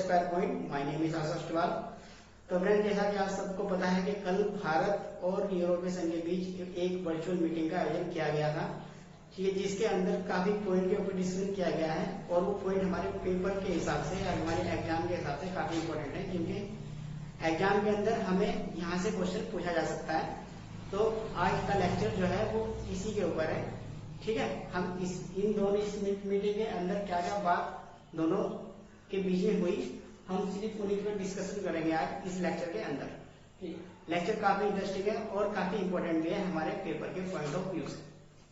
Square point. My name is Ashish Tiwal. तो friend, जैसा कि आप सबको पता है कि कल भारत और यूरोपीय संघ के बीच एक वर्चुअल मीटिंग का आयोजन किया गया था, ठीक है, जिसके अंदर काफी पॉइंट के ऊपर डिस्कशन किया गया है और वो पॉइंट हमारे पेपर के हिसाब से या हमारे एग्जाम के हिसाब से काफी इंपॉर्टेंट है, क्योंकि एग्जाम के अंदर हमें यहाँ से क्वेश्चन पूछा जा सकता है। तो आज का लेक्चर जो है वो इसी के ऊपर है, ठीक है। हम इन दोनों इस मीटिंग के अंदर क्या क्या बात दोनों के बीच में हुई, हम सिर्फ उन्हीं पर डिस्कशन करेंगे आज इस लेक्चर के अंदर। लेक्चर काफी इंटरेस्टिंग है और काफी इंपॉर्टेंट भी है हमारे पेपर के पॉइंट ऑफ व्यू से,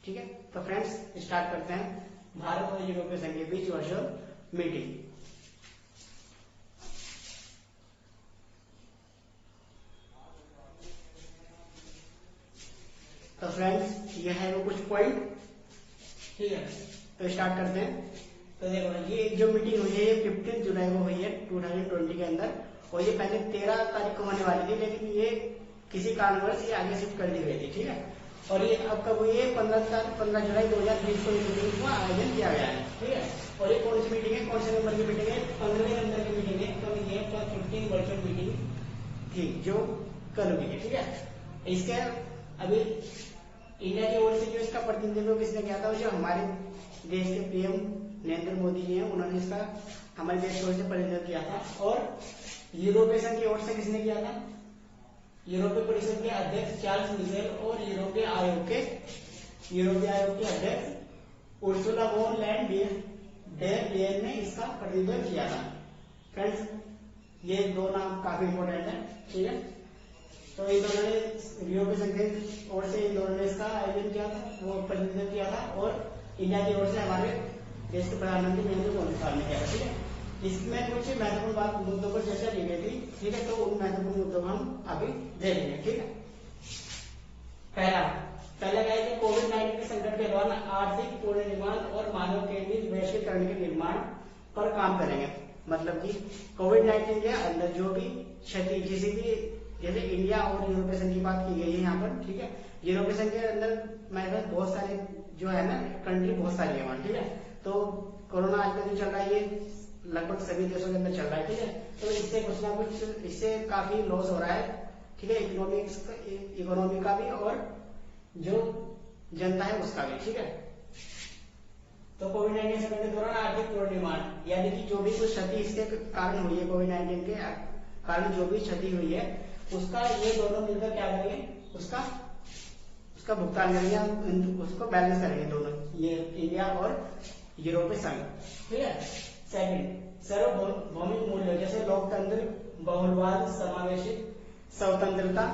ठीक है। तो फ्रेंड्स, स्टार्ट करते हैं भारत और यूरोपीय संघ के बीच वर्चुअल मीटिंग। तो फ्रेंड्स, ये है वो कुछ पॉइंट, ठीक है। तो स्टार्ट करते हैं। तो देखो, ये जो मीटिंग हुई है ये 15 जुलाई को हुई है 2020 के अंदर, और ये पहले 13 तारीख को होने वाली थी, लेकिन ये किसी कारणवश ये आगे शिफ्ट कर दी गई थी, ठीक है। और ये अब कब हुई है? 15 जुलाई 2020 को मीटिंग का आयोजन किया गया है, ठीक है। और ये कौन सी मीटिंग है, कौन से नंबर की मीटिंग है? 15वें नंबर की मीटिंग है। तो ये 15 वर्चुअल मीटिंग थी जो कल हुई है, ठीक है। इसके अभी इंडिया की ओर से जो इसका प्रतिनिधित्व किसने किया था? जो हमारे देश के पीएम नरेंद्र मोदी जी हैं, उन्होंने इसका हमारे देश की ओर से प्रतिनिधित्व किया था। और यूरोपीय संघ की ओर से किसने किया था? यूरोपीय परिषद के अध्यक्ष चार्ल्स मिशेल और यूरोपीय आयोग के अध्यक्ष उर्सुला वॉन डेर लेयन ने इसका प्रतिनिधित्व किया था। फ्रेंड्स, ये दो नाम काफी इंपॉर्टेंट है, ठीक है। तो इन दोनों ने यूरोपीय संघ की ओर से इन दोनों ने इसका आयोजन किया था, वो प्रतिनिधित्व किया था, और इंडिया की ओर से हमारे देश के प्रधानमंत्री नरेंद्र मोदी साहब ने किया था, ठीक है। इसमें कुछ महत्वपूर्ण मुद्दों पर चर्चा की गई थी, ठीक है। तो उन महत्वपूर्ण मुद्दों को हम अभी देखेंगे, ठीक है। पहला क्या है कि कोविड-19 के संकट के दौरान आर्थिक पुनर्निर्माण और मानव केंद्रित वैश्वीकरण के निर्माण पर काम करेंगे। मतलब कि कोविड-19 के अंदर जो भी क्षति, किसी भी, जैसे इंडिया और यूरोपीय संघ की बात की गई है यहाँ पर, ठीक है। यूरोपीय संघ के अंदर मैं बहुत सारे जो है ना कंट्री बहुत सारी है वहाँ, ठीक है। तो कोरोना आजकल जो चल रहा है ये लगभग सभी देशों के अंदर चल रहा है, ठीक है। तो इससे कुछ ना कुछ, इससे काफी लॉस हो रहा है, ठीक है, इकोनॉमी का भी और जो जनता है उसका भी, ठीक है। तो कोविड-19 संकट के दौरान आर्थिक पुनर्निर्माण, यानी कि जो भी कुछ क्षति इसके कारण हुई है, कोविड-19 के कारण जो भी क्षति हुई है, उसका ये दोनों मिलकर क्या करेंगे? उसका भुगतान करेंगे, उसको बैलेंस करेंगे दोनों, ये इंडिया और यूरोपीय संघ, ठीक है। सेकंड, सार्वभौमिक मूल्य जैसे लोकतंत्र, बहुलवाद, समावेशित स्वतंत्रता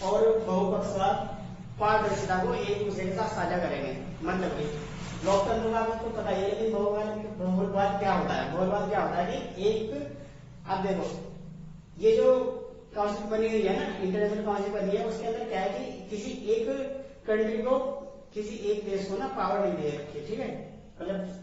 और बहुपक्षवाद, पारदर्शिता को एक दूसरे के साथ साझा करेंगे। मतलब कि लोकतंत्र का आपको पता ही है, लेकिन बहुलवाद क्या होता है? बहुलवाद क्या होता है कि एक, आप देखो, ये जो काउंसिल बनी हुई है ना, इंटरनेशनल काउंसिल बनी है, उसके अंदर क्या है कि किसी एक कंट्री को, किसी एक देश को ना पावर नहीं दे रखी है, ठीक है। मतलब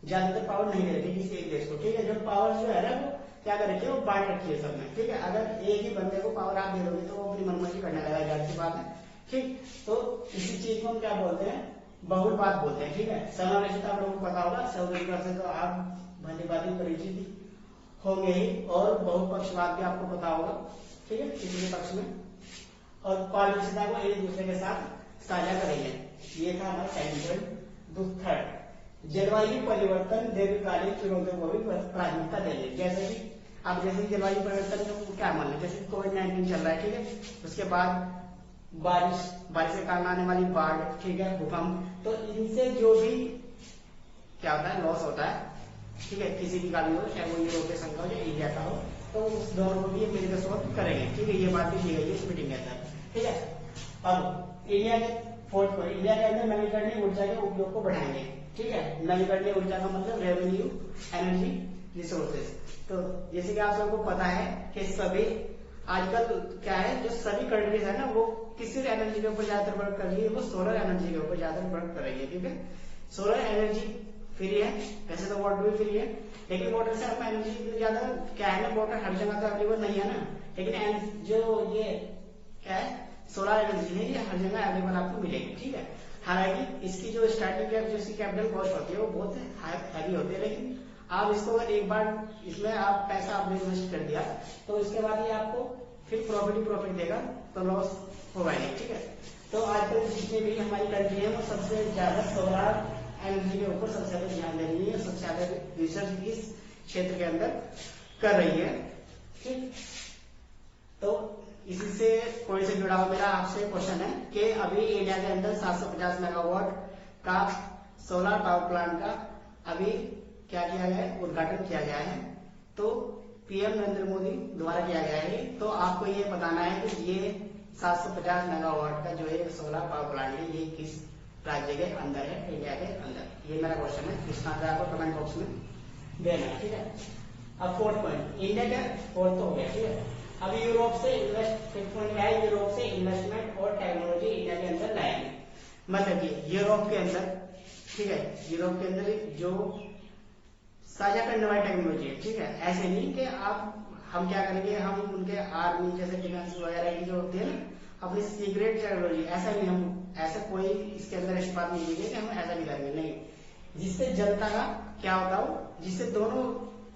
ज्यादातर पावर नहीं दे रखी किसी एक देश को, ठीक है। जो पावर जो है ना वो क्या कर रखी है? वो बांट रखी है सब में, ठीक है। अगर एक ही बंदे को पावर आप दे दोगे तो वो अपनी मनमानी करने लगा, जाहिर सी बात है, ठीक। तो इसी चीज को हम क्या बोलते हैं? बहुलवाद बोलते हैं, ठीक है। समावेशिता आप लोगों को पता होगा, स्वतंत्रता से तो आप भली भांति परिचित होंगे ही, और बहुपक्षवाद भी आपको पता होगा, ठीक है, किसी भी पक्ष में, और पारदर्शिता को एक दूसरे के साथ साझा करेंगे। ये था हमारा सेकंड पॉइंट। थर्ड, जलवायु परिवर्तन दीर्घकालीन चुनौतियों को भी प्राथमिकता देंगे। जैसे कि अब जैसे जलवायु परिवर्तन को क्या मान लें, जैसे कोविड-19 चल रहा है, ठीक है। उसके बाद बारिश के कारण आने वाली बाढ़, ठीक है, भूकंप, तो इनसे जो भी क्या होता है? लॉस होता है, ठीक है, किसी भी का भी हो, चाहे वो यूरोपीय संघ का हो या इंडिया का हो, तो उस दोनों को भी मिलकर सॉल्व करेंगे, ठीक है। ये बात भी की गई है इस मीटिंग के अंदर, ठीक है। अब इंडिया के फोर्थ पॉइंट, इंडिया के अंदर नवीकरणीय ऊर्जा के उपयोग को बढ़ाएंगे, ठीक है। नवीकरणीय ऊर्जा का मतलब रेवेन्यू एनर्जी रिसोर्सेज। तो जैसे कि आप सबको पता है कि सभी आजकल क्या है, जो सभी कंट्रीज है ना वो किसी एनर्जी के ऊपर ज्यादातर वर्क कर रही है, वो सोलर एनर्जी के ऊपर ज्यादातर वर्क कर रही है, ठीक है। सोलर एनर्जी फ्री है, वैसे तो वाटर भी फ्री है, लेकिन वाटर से हम एनर्जी ज्यादा क्या है ना, वाटर हर जगह तो अवेलेबल नहीं है ना, लेकिन जो ये क्या है सोलर एनर्जी है, ये हर जगह अवेलेबल आपको मिलेगी, ठीक है। हालांकि इसकी जो स्टार्टिंग जो इसकी कैपिटल कॉस्ट होती है वो बहुत हैवी होती है, लेकिन आप इसको अगर एक बार इसमें आप पैसा आपने इन्वेस्ट कर दिया तो इसके बाद ये आपको फिर प्रॉफिट ही प्रॉफिट देगा, तो लॉस होगा नहीं। ठीक है, तो आजकल जितनी भी हमारी कंट्री है वो सबसे ज्यादा सोलर एनर्जी के ऊपर सबसे ज्यादा ध्यान दे रही है, सबसे ज्यादा रिसर्च इस क्षेत्र के अंदर कर रही है। ठीक, तो इसी से पॉइंट से जुड़ा हुआ मेरा आपसे क्वेश्चन है कि अभी इंडिया के अंदर 750 मेगावाट का सोलर पावर प्लांट का अभी क्या किया गया है, उद्घाटन किया गया है। तो पीएम नरेंद्र मोदी द्वारा किया गया है। तो आपको ये बताना है कि ये 750 मेगावाट का जो है सोलर पावर प्लांट है ये किस राज्य के अंदर है, इंडिया के अंदर। ये मेरा क्वेश्चन है, इसका आंसर आपको कमेंट बॉक्स में देना है। ठीक है, अब फोर्थ पॉइंट, इंडिया का फोर्थ हो गया। ठीक है, अभी यूरोप से फिफ्थ पॉइंट क्या है, यूरोप से इन्वेस्टमेंट और टेक्नोलॉजी इंडिया के अंदर लाएंगे। मतलब कि यूरोप के अंदर, ठीक है, यूरोप के अंदर जो साझा करने वाली टेक्नोलॉजी है। ठीक है, ऐसे नहीं कि हम क्या करेंगे, हम उनके आर्मी जैसे डिफेंस वगैरह की जो होती है ना अपनी सीक्रेट टेक्नोलॉजी, ऐसा नहीं, हम ऐसा कोई इसके अंदर इस बात नहीं देंगे कि हम ऐसा नहीं करेंगे, नहीं। जिससे जनता का क्या होता हो, जिससे दोनों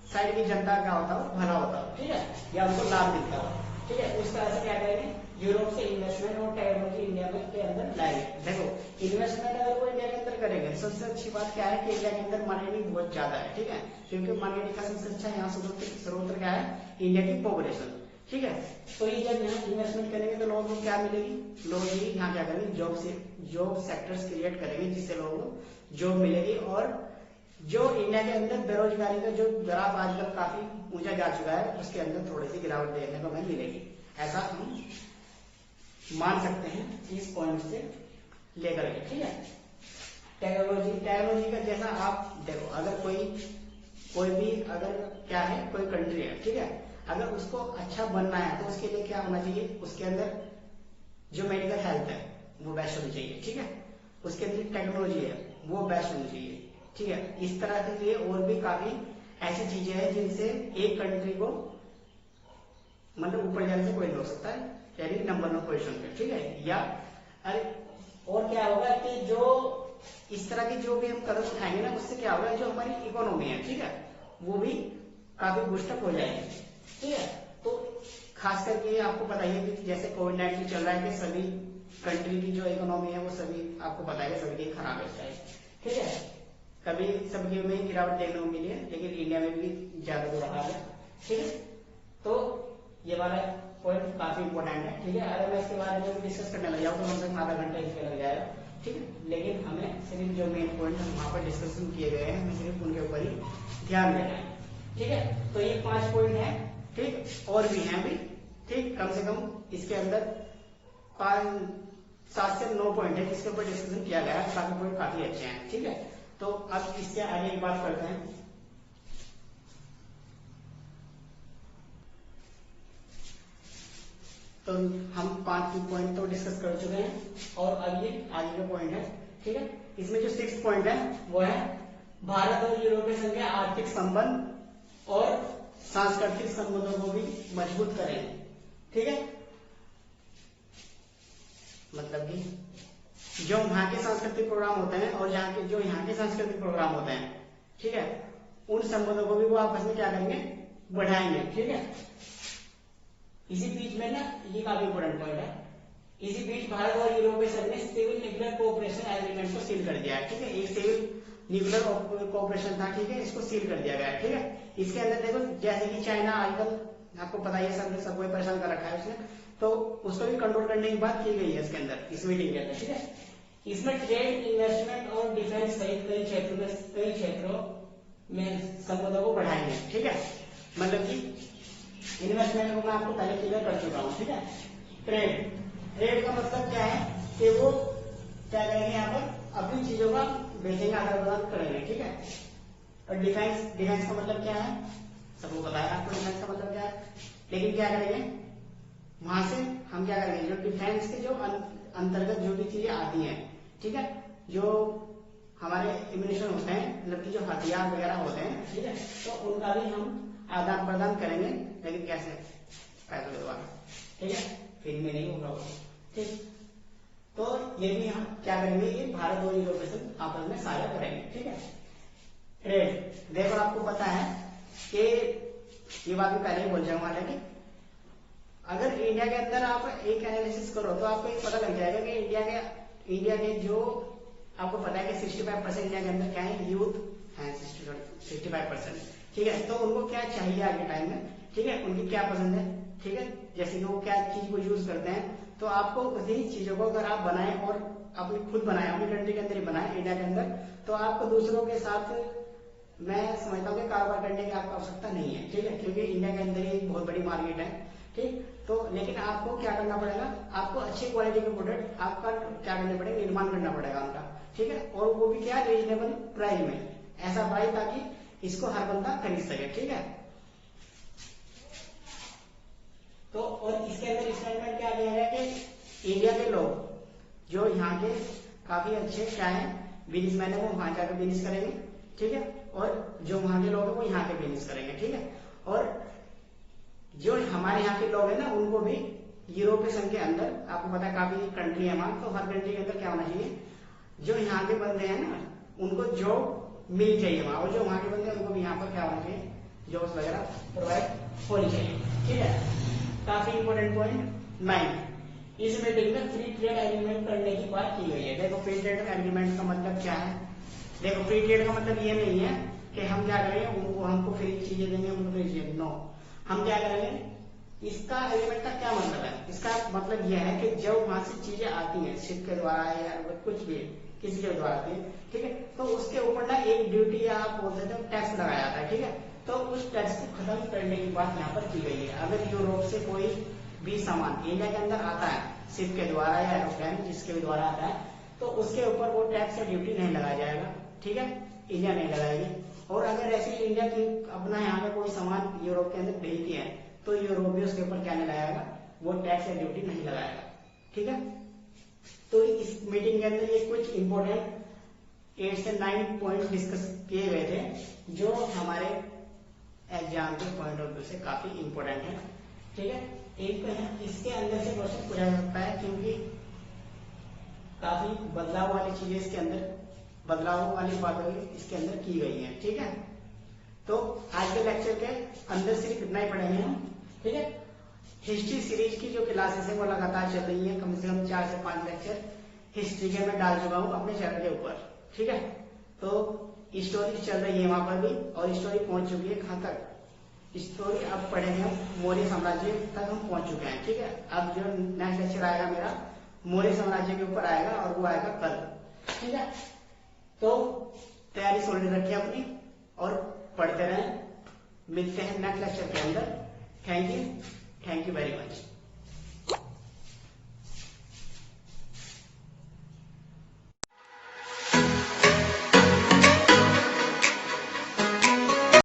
साइड की जनता का होता हो भला होता हो, ठीक है, या उनको लाभ मिलता हो। ठीक है, उस तरह से क्या करेंगे, यूरोप से इन्वेस्टमेंट और टेक्नोलॉजी इंडिया में के अंदर लाएंगे। देखो इन्वेस्टमेंट अगर वो इंडिया के अंदर करेंगे, सबसे अच्छी बात क्या है कि इंडिया के अंदर मार्केटिंग बहुत ज्यादा है। ठीक है, क्योंकि मार्केटिंग का सबसे अच्छा यहाँ स्रोत क्या है, इंडिया की पॉपुलेशन। ठीक है, तो ये जब यहाँ इन्वेस्टमेंट करेंगे तो लोगों को क्या मिलेगी, लोग ही यहाँ क्या करेंगे, जॉब सेक्टर्स क्रिएट करेंगे, जिससे लोगों को जॉब मिलेगी। और जो इंडिया के अंदर बेरोजगारी का जो ग्राफ आजकल काफी ऊंचा जा चुका है, उसके अंदर थोड़ी सी गिरावट देखने को हमें मिलेगी, ऐसा हम मान सकते हैं इस पॉइंट से लेकर के। ठीक है, टेक्नोलॉजी का जैसा आप देखो, अगर कोई भी अगर क्या है, कोई कंट्री है, ठीक है, अगर उसको अच्छा बनना है तो उसके लिए क्या होना चाहिए, उसके अंदर जो मेडिकल हेल्थ है वो बेस्ट होनी चाहिए। ठीक है, उसके अंदर टेक्नोलॉजी है वो बेस्ट होनी चाहिए। ठीक है, इस तरह के लिए और भी काफी ऐसी चीजें हैं जिनसे एक कंट्री को मतलब ऊपर जाने से कोई नहीं हो सकता है, यानी नंबर 1 पोजीशन पे। ठीक है, या अरे और क्या होगा कि जो इस तरह की जो भी हम कदम उठाएंगे ना, उससे क्या होगा, जो हमारी इकोनॉमी है, ठीक है, वो भी काफी बूस्टअप हो जाएगी। ठीक है, तो खास करके आपको पता ही है कि जैसे कोविड-19 चल रहा है कि सभी कंट्री की जो इकोनॉमी है वो सभी आपको पता है सभी की खराब है। ठीक है, कभी सबकी में गिरावट देखने को मिली है, लेकिन इंडिया में भी ज्यादा बुरा हाल है। ठीक है, तो ये वाला पॉइंट काफी इंपॉर्टेंट है। ठीक है, अगर मैं इसके बारे में डिस्कस करने लग जाऊँ तो कम से कम आधा घंटा इसमें लग जाएगा। ठीक है, लेकिन हमें सिर्फ जो मेन पॉइंट वहां पर डिस्कशन किए गए हैं, हमें सिर्फ उनके ऊपर ही ध्यान देना है। ठीक है, तो ये 5 पॉइंट है। ठीक, और भी हैं भी। ठीक, कम से कम इसके अंदर 7 से 9 पॉइंट है जिसके ऊपर डिस्कशन किया गया है, काफी पॉइंट काफी अच्छे हैं। ठीक है, तो अब इससे आगे की बात करते हैं। तो हम 5 पॉइंट तो डिस्कस कर चुके हैं और अब ये आगे का पॉइंट है। ठीक है, इसमें जो 6th पॉइंट है वो है भारत और यूरोपीय संघ के आर्थिक संबंध और सांस्कृतिक संबंधों को भी मजबूत करेंगे। ठीक है, मतलब कि जो वहां के सांस्कृतिक प्रोग्राम होते हैं और जो यहाँ के सांस्कृतिक प्रोग्राम होते हैं, ठीक है, उन संबंधों को भी वो आपस में क्या करेंगे, बढ़ाएंगे। ठीक है, इसी बीच में ना ये काफी इंपोर्टेंट पॉइंट है, इसी बीच भारत और यूरोपीय संघ ने सिविल न्यूक्लियर कोऑपरेशन एग्रीमेंट को सील कर दिया है। ठीक है, एक सिविल न्यूक्लियर कोऑपरेशन था, ठीक है, इसको सील कर दिया गया है। ठीक है, इसके अंदर देखो जैसे कि चाइना आजकल आपको पता ही है, सबको परेशान कर रखा है उसने, तो उसको भी कंट्रोल करने की बात की गई है इसके अंदर, इस मीटिंग के अंदर। ठीक है, इसमें ट्रेड, इन्वेस्टमेंट और डिफेंस सहित कई क्षेत्रों में संबंधों को बढ़ाएंगे। ठीक है, मतलब कि इन्वेस्टमेंट को मैं आपको पहले क्लियर कर चुका हूँ। ठीक है, ट्रेड का मतलब क्या है कि वो क्या करेंगे, यहाँ पर अपनी चीजों का बेचेंगे, आदान प्रदान करेंगे। ठीक है, और डिफेंस का मतलब क्या है, सबको पता है आपको डिफेंस का मतलब क्या है, लेकिन क्या करेंगे वहां से हम क्या करेंगे, जो डिफेंस के जो अंतर्गत जो भी चीजें आती हैं, ठीक है, जो हमारे इम्यूनिशन होते हैं, मतलब कि जो हथियार वगैरह होते हैं, ठीक है, तो उनका भी हम आदान प्रदान करेंगे, लेकिन कैसे, पैसों के द्वारा। ठीक है, फ्री में नहीं होगा वो। ठीक, तो ये भी हम क्या करेंगे, ये भारत और यूरोपीय संघ आपस में साझा करेंगे। ठीक है, ट्रेड। देखो आपको पता है कि ये बात मैं पहले ही बोल जाऊंगा, हालांकि अगर इंडिया के अंदर आप एक एनालिसिस करो तो आपको एक पता लग जाएगा कि इंडिया के जो आपको पता है कि 65% इंडिया के अंदर क्या है, यूथ है 65%। ठीक है, तो उनको क्या चाहिए आगे टाइम में, ठीक है, उनकी क्या पसंद है, ठीक है, जैसे कि वो क्या चीज को यूज करते हैं, तो आपको उसी चीजों को अगर आप बनाएं और अपनी खुद बनाएं, अपनी कंट्री के अंदर ही बनाएं, इंडिया के अंदर, तो आपको दूसरों के साथ मैं समझता हूँ कि कारोबार करने की आपको आवश्यकता नहीं है। ठीक है, क्योंकि इंडिया के अंदर ही एक बहुत बड़ी मार्केट है। ठीक, तो लेकिन आपको क्या करना पड़ेगा, आपको अच्छी क्वालिटी के प्रोडक्ट आपका क्या करने पड़ेगा, निर्माण करना पड़ेगा उनका। ठीक है, और वो भी क्या, रीजनेबल प्राइस में, ऐसा प्राइस ताकि इसको हर बंदा खरीद सके। ठीक है, तो और इसके अंदर स्टेटमेंट क्या दिया गया कि इंडिया के लोग जो यहाँ के काफी अच्छे क्या है, बिजनेसमैन है, वो वहां जाकर बिजनेस करेंगे। ठीक है, और जो वहां के लोग हैं वो यहाँ के बिजनेस करेंगे। ठीक है, और जो हमारे यहाँ के लोग हैं ना, उनको भी यूरोपीय संघ के अंदर, आपको पता है काफी कंट्री है वहां, तो हर कंट्री के अंदर क्या होना चाहिए, जो यहाँ के बंदे हैं ना उनको जॉब मिल चाहिए वहां, और जो वहां के बंदे हैं उनको भी यहाँ पर क्या होना चाहिए, जॉब्स वगैरह प्रोवाइड होनी चाहिए। ठीक है, काफी इंपोर्टेंट पॉइंट 9, इस मीटिंग में फ्री ट्रेड एग्रीमेंट करने की बात की गई है। देखो फ्री ट्रेड एग्रीमेंट का मतलब क्या है, देखो फ्री ट्रेड का मतलब ये नहीं है कि हम क्या करेंगे, उनको हमको फ्री चीजें देंगे, उनको फ्री चीजें, नो, हम क्या करेंगे, इसका एग्रीमेंट का क्या मतलब है, इसका मतलब यह है कि जब वहां से चीजें आती हैं शिप के द्वारा या कुछ भी किसी के द्वारा आती है, ठीक है, तो उसके ऊपर ना एक ड्यूटी या आप बोल सकते हो टैक्स लगाया जाता है। ठीक है, तो उस टैक्स को खत्म करने की बात यहाँ पर की गई है। अगर यूरोप से कोई भी सामान इंडिया के अंदर आता है शिप के द्वारा या एरोप्लेन जिसके भी द्वारा आता है, तो उसके ऊपर वो टैक्स या ड्यूटी नहीं लगाया जाएगा। ठीक है, इंडिया नहीं लगाएगी। और अगर ऐसे इंडिया की अपना यहाँ पे कोई सामान यूरोप के अंदर भेजती है, तो यूरोप भी उसके ऊपर क्या नहीं लगाएगा, वो टैक्स या ड्यूटी नहीं लगाएगा। ठीक है, तो इस मीटिंग के अंदर ये कुछ इंपोर्टेंट 8 से 9 पॉइंट डिस्कस किए गए थे, जो हमारे एग्जाम के पॉइंट ऑफ व्यू से काफी इंपोर्टेंट है। ठीक है, एक इसके अंदर से क्वेश्चन पूछा जा सकता है, क्योंकि काफी बदलाव वाली चीजें इसके अंदर, बदलाव वाली बातें इसके अंदर की गई हैं। ठीक है, तो आज के लेक्चर के अंदर सिर्फ इतना ही पढ़ेंगे हम। ठीक है, हिस्ट्री सीरीज की जो क्लासेस है वो लगातार चल रही है, कम से कम 4 से 5 लेक्चर हिस्ट्री के मैं डाल चुका हूँ अपने चैनल के ऊपर। ठीक है, तो स्टोरी चल रही है वहां पर भी, और स्टोरी पहुंच चुकी है कहां तक, स्टोरी अब पढ़ेंगे हम मौर्य साम्राज्य तक हम पहुंच चुके हैं। ठीक है, अब जो नेक्स्ट लेक्चर आएगा मेरा मौर्य साम्राज्य के ऊपर आएगा, और वो आएगा कल। ठीक है, तो तैयारी सॉलिड रखिए अपनी और पढ़ते रहें। मिलते हैं नेक्स्ट लेक्चर के अंदर। Thank you very much.